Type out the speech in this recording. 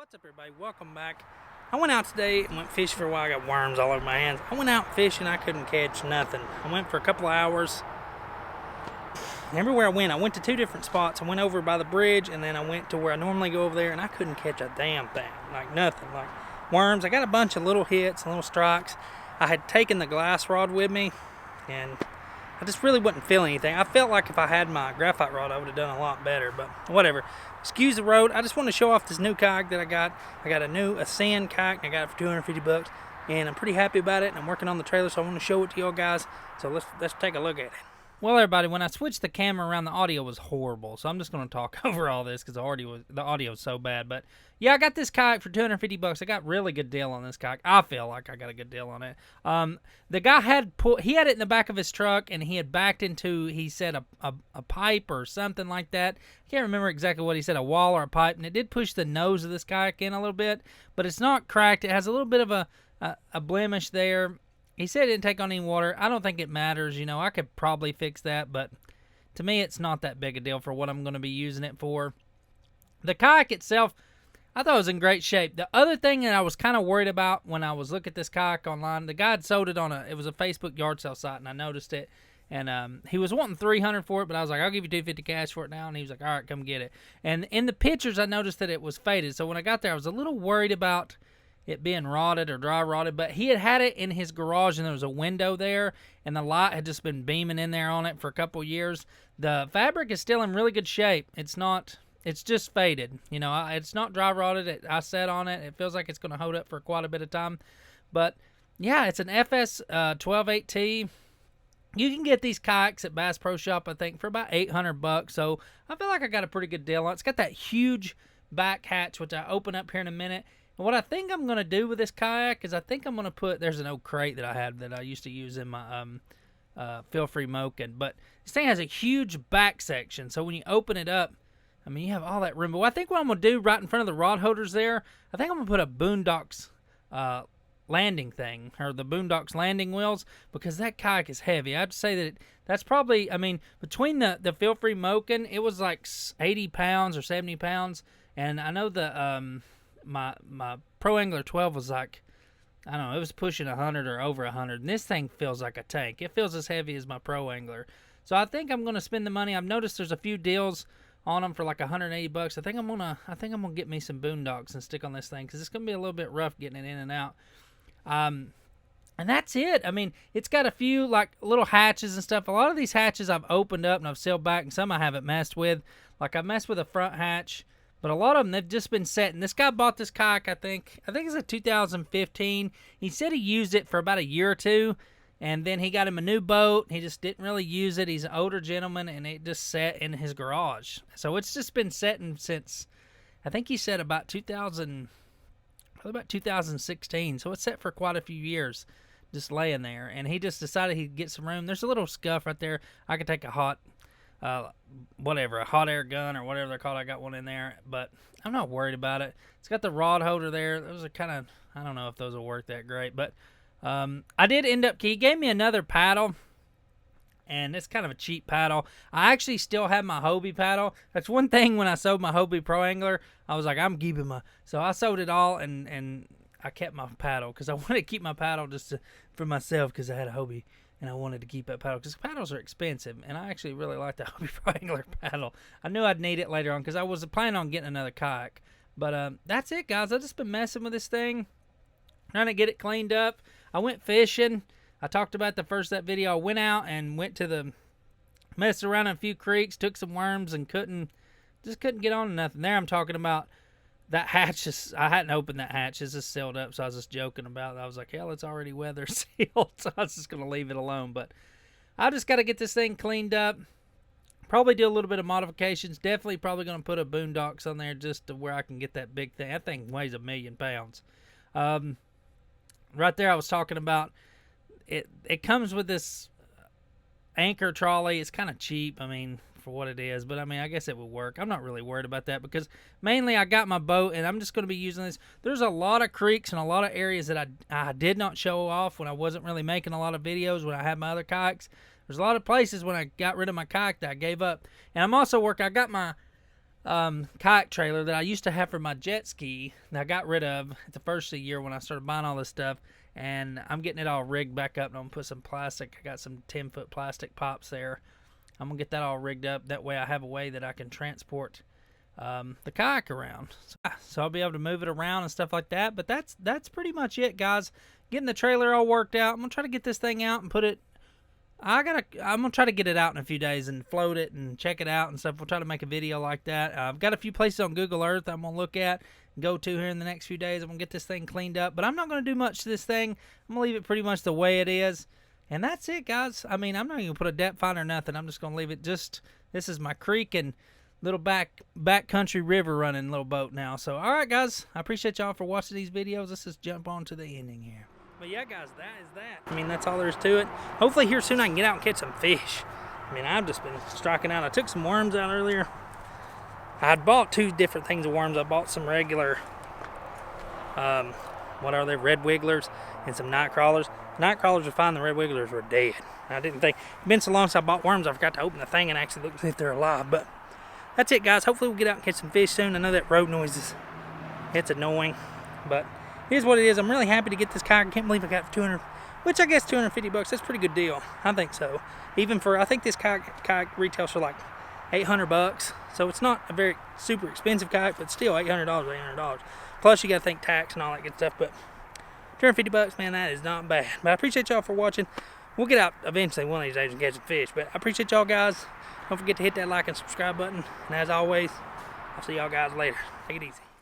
What's up, everybody? Welcome back. I went out today and went fishing for a while. I got worms all over my hands. I went out fishing. I couldn't catch nothing. I went for a couple of hours. Everywhere I went to two different spots. I went over by the bridge, and then I went to where I normally go over there, and I couldn't catch a damn thing. Like nothing. Like worms. I got a bunch of little hits and little strikes. I had taken the glass rod with me, and I just really wasn't feeling anything. I felt like if I had my graphite rod, I would have done a lot better, but whatever. Excuse the road. I just want to show off this new kayak that I got. I got a new Ascend kayak, and I got it for 250 bucks, and I'm pretty happy about it, and I'm working on the trailer, so I want to show it to y'all guys. So let's take a look at it. Well, everybody, when I switched the camera around, the audio was horrible, so I'm just going to talk over all this because the audio was so bad. But yeah, I got this kayak for 250 bucks. I got a really good deal on this kayak. I feel like I got a good deal on it. The guy had it in the back of his truck, and he had backed into, he said, a pipe or something like that. I can't remember exactly what he said, a wall or a pipe, and it did push the nose of this kayak in a little bit, but it's not cracked. It has a little bit of a blemish there. He said it didn't take on any water. I don't think it matters. You know, I could probably fix that, but to me, it's not that big a deal for what I'm going to be using it for. The kayak itself, I thought it was in great shape. The other thing that I was kind of worried about when I was looking at this kayak online, the guy had sold it on it was a Facebook yard sale site, and I noticed it. And he was wanting $300 for it, but I was like, I'll give you $250 cash for it now. And he was like, all right, come get it. And in the pictures, I noticed that it was faded. So when I got there, I was a little worried about it being rotted or dry rotted, but he had it in his garage, and there was a window there, and the light had just been beaming in there on it for a couple years. The fabric is still in really good shape. It's just faded. You know, it's not dry rotted. I sat on it. It feels like it's going to hold up for quite a bit of time. But yeah, it's an FS128T. You can get these kayaks at Bass Pro Shop, I think, for about $800. So I feel like I got a pretty good deal on it. It's got that huge back hatch, which I open up here in a minute. And what I think I'm going to do with this kayak is I think I'm going to put, there's an old crate that I had that I used to use in my Feel Free Moking. But this thing has a huge back section. So when you open it up, I mean, you have all that room. But I think what I'm going to do right in front of the rod holders there, I think I'm going to put a Boondocks landing thing, or the Boondocks landing wheels, because that kayak is heavy. I have to say that that's probably, I mean, between the Feel Free Moking, it was like 80 pounds or 70 pounds. And I know the my Pro Angler 12 was like, I don't know, it was pushing 100 or over 100, and this thing feels like a tank. It feels as heavy as my Pro Angler. So I think I'm going to spend the money. I've noticed there's a few deals on them for like 180 bucks. I think I'm gonna get me some Boondocks and stick on this thing, because it's gonna be a little bit rough getting it in and out. And that's it. I mean, it's got a few like little hatches and stuff. A lot of these hatches I've opened up and I've sealed back, and some I haven't messed with. Like I messed with a front hatch, but a lot of them, they've just been set. And this guy bought this kayak, I think it's a 2015. He said he used it for about a year or two, and then he got him a new boat. He just didn't really use it. He's an older gentleman, and it just sat in his garage. So it's just been setting since, I think he said about 2016. So it's set for quite a few years, just laying there. And he just decided he'd get some room. There's a little scuff right there. I could take a hot air gun or whatever they're called. I got one in there, but I'm not worried about it. It's got the rod holder there. Those are kind of, I don't know if those will work that great, but I did end up, he gave me another paddle, and it's kind of a cheap paddle. I actually still have my Hobie paddle. That's one thing when I sold my Hobie Pro Angler, I was like, I'm keeping so I sold it all, and I kept my paddle, because I wanted to keep my paddle just for myself, because I had a Hobie. And I wanted to keep that paddle, because paddles are expensive, and I actually really like the Hobie Pro Angler paddle. I knew I'd need it later on, because I was planning on getting another kayak. But that's it, guys. I've just been messing with this thing, trying to get it cleaned up. I went fishing. I talked about the first that video. I went out and messed around in a few creeks, took some worms, and couldn't get on to nothing. There I'm talking about that hatch. I hadn't opened that hatch. It's just sealed up, so I was just joking about it. I was like, hell, it's already weather sealed, so I was just going to leave it alone. But I just got to get this thing cleaned up. Probably do a little bit of modifications. Definitely probably going to put a Boondocks on there just to where I can get that big thing. That thing weighs 1,000,000 pounds. Right there I was talking about, it comes with this Anchor Trolley. It's kind of cheap, I mean, for what it is, but I mean, I guess it would work. I'm not really worried about that, because mainly I got my boat, and I'm just going to be using this. There's a lot of creeks and a lot of areas that I did not show off when I wasn't really making a lot of videos when I had my other kayaks. There's a lot of places when I got rid of my kayak that I gave up. And I'm also working, I got my kayak trailer that I used to have for my jet ski that I got rid of at the first of the year when I started buying all this stuff, and I'm getting it all rigged back up, and I'm going to put some plastic. I got some 10-foot plastic pops there. I'm going to get that all rigged up. That way I have a way that I can transport the kayak around. So I'll be able to move it around and stuff like that. But that's pretty much it, guys. Getting the trailer all worked out. I'm going to try to get this thing out and put it... I'm gonna try to get it out in a few days and float it and check it out and stuff. We'll try to make a video like that. I've got a few places on Google Earth I'm gonna look at and go to here in the next few days. I'm gonna get this thing cleaned up, but I'm not gonna do much to this thing. I'm gonna leave it pretty much the way it is, and that's it, guys. I mean, I'm not gonna put a depth finder or nothing. I'm just gonna leave it just. This is my creek and little back country river running little boat now. So, all right, guys. I appreciate y'all for watching these videos. Let's just jump on to the ending here. But yeah, guys, that is that. I mean, that's all there is to it. Hopefully here soon I can get out and catch some fish. I mean, I've just been striking out. I took some worms out earlier. I'd bought 2 different things of worms. I bought some regular, what are they, red wigglers, and some night crawlers. Night crawlers were fine, the red wigglers were dead. I didn't think, it's been so long since I bought worms, I forgot to open the thing and actually look as if they're alive. But that's it, guys. Hopefully we'll get out and catch some fish soon. I know that road noise it's annoying, but here's what it is. I'm really happy to get this kayak. I can't believe I got it for 200, which I guess 250 bucks. That's a pretty good deal. I think so. Even for, I think this kayak retails for like 800 bucks. So it's not a very super expensive kayak, but still $800, $800. Plus you got to think tax and all that good stuff. But 250 bucks, man, that is not bad. But I appreciate y'all for watching. We'll get out eventually one of these days and catch some fish. But I appreciate y'all, guys. Don't forget to hit that like and subscribe button. And as always, I'll see y'all guys later. Take it easy.